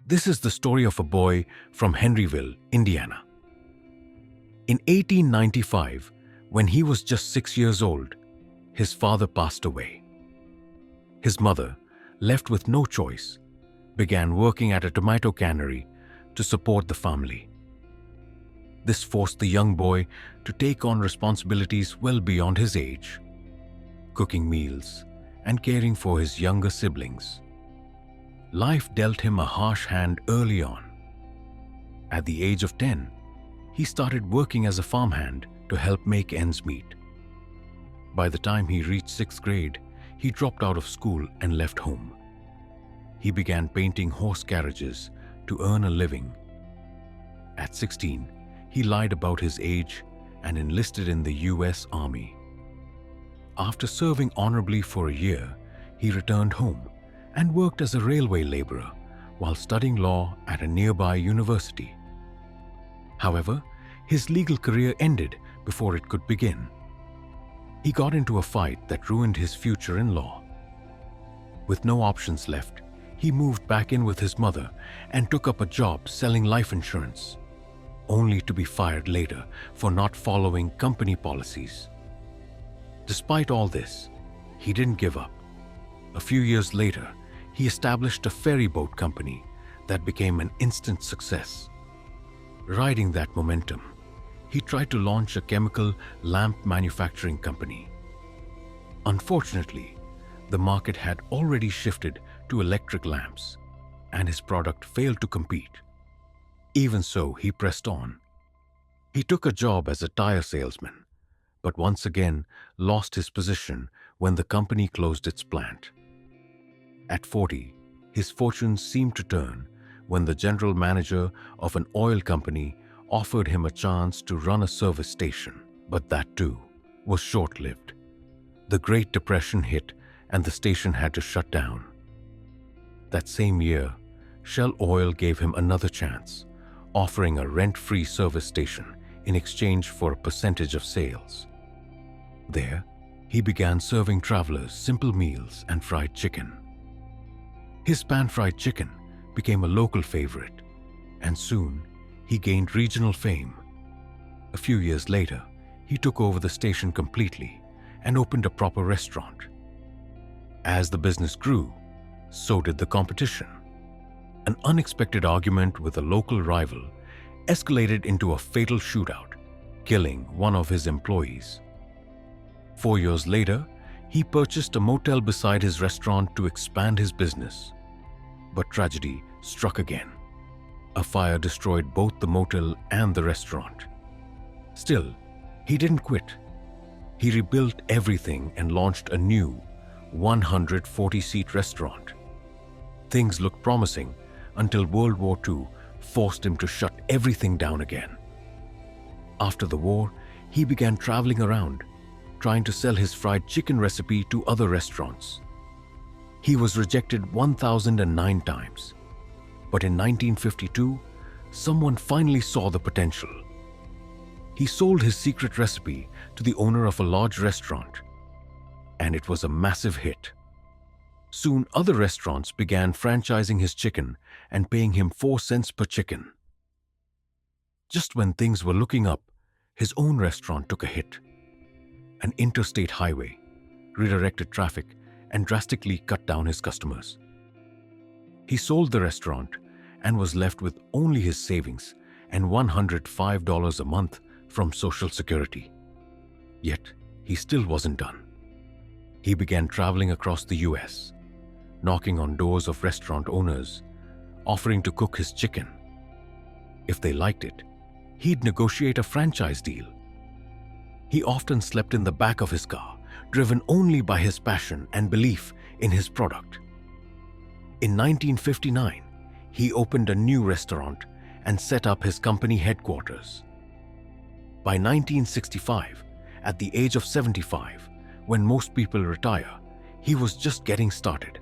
This is the story of a boy from Henryville, Indiana. In 1895, when he was just 6 years old, his father passed away. His mother, left with no choice, began working at a tomato cannery to support the family. This forced the young boy to take on responsibilities well beyond his age, cooking meals and caring for his younger siblings. Life dealt him a harsh hand early on. At the age of 10, he started working as a farmhand to help make ends meet. By the time he reached 6th grade, he dropped out of school and left home. He began painting horse carriages to earn a living. At 16, he lied about his age and enlisted in the US Army. After serving honorably for a year, he returned home and worked as a railway laborer while studying law at a nearby university. However, his legal career ended before it could begin. He got into a fight that ruined his future in law. With no options left, he moved back in with his mother and took up a job selling life insurance, only to be fired later for not following company policies. Despite all this, he didn't give up. A few years later, he established a ferry boat company that became an instant success. Riding that momentum, he tried to launch a chemical lamp manufacturing company. Unfortunately, the market had already shifted to electric lamps, and his product failed to compete. Even so, he pressed on. He took a job as a tire salesman, but once again lost his position when the company closed its plant. At 40, his fortunes seemed to turn when the general manager of an oil company offered him a chance to run a service station, but that too was short-lived. The Great Depression hit and the station had to shut down. That same year, Shell Oil gave him another chance, offering a rent-free service station in exchange for a percentage of sales. There, he began serving travelers simple meals and fried chicken. His pan-fried chicken became a local favorite, and soon he gained regional fame. A few years later, he took over the station completely and opened a proper restaurant. As the business grew, so did the competition. An unexpected argument with a local rival escalated into a fatal shootout, killing one of his employees. 4 years later, he purchased a motel beside his restaurant to expand his business. But tragedy struck again. A fire destroyed both the motel and the restaurant. Still, he didn't quit. He rebuilt everything and launched a new 140-seat restaurant. Things looked promising until World War II forced him to shut everything down again. After the war, he began traveling around, trying to sell his fried chicken recipe to other restaurants. He was rejected 1,009 times. But in 1952, someone finally saw the potential. He sold his secret recipe to the owner of a large restaurant, and it was a massive hit. Soon, other restaurants began franchising his chicken and paying him 4 cents per chicken. Just when things were looking up, his own restaurant took a hit. An interstate highway redirected traffic and drastically cut down his customers. He sold the restaurant and was left with only his savings and $105 a month from Social Security. Yet, he still wasn't done. He began traveling across the US, knocking on doors of restaurant owners, offering to cook his chicken. If they liked it, he'd negotiate a franchise deal. He often slept in the back of his car, driven only by his passion and belief in his product. In 1959, he opened a new restaurant and set up his company headquarters. By 1965, at the age of 75, when most people retire, he was just getting started.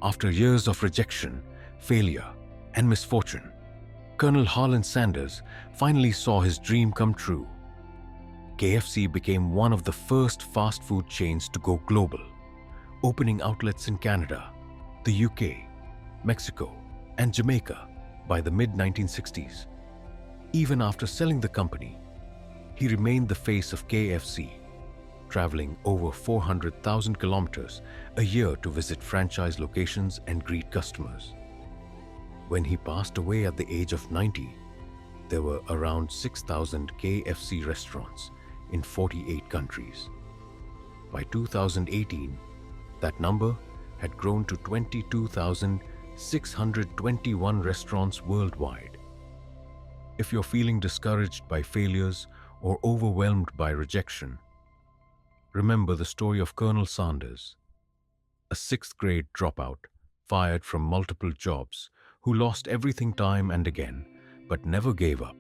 After years of rejection, failure, and misfortune, Colonel Harlan Sanders finally saw his dream come true. KFC became one of the first fast food chains to go global, opening outlets in Canada, the UK, Mexico, and Jamaica by the mid-1960s. Even after selling the company, he remained the face of KFC, traveling over 400,000 kilometers a year to visit franchise locations and greet customers. When he passed away at the age of 90, there were around 6,000 KFC restaurants in 48 countries. By 2018, that number had grown to 22,621 restaurants worldwide. If you're feeling discouraged by failures or overwhelmed by rejection, remember the story of Colonel Sanders, a sixth-grade dropout fired from multiple jobs who lost everything time and again but never gave up.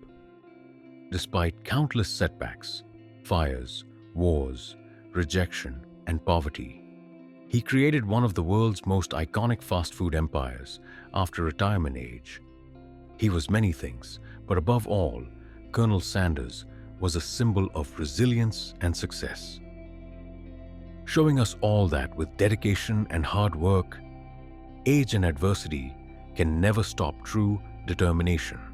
Despite countless setbacks, fires, wars, rejection, and poverty, he created one of the world's most iconic fast food empires after retirement age. He was many things, but above all, Colonel Sanders was a symbol of resilience and success, showing us all that with dedication and hard work, age and adversity can never stop true determination.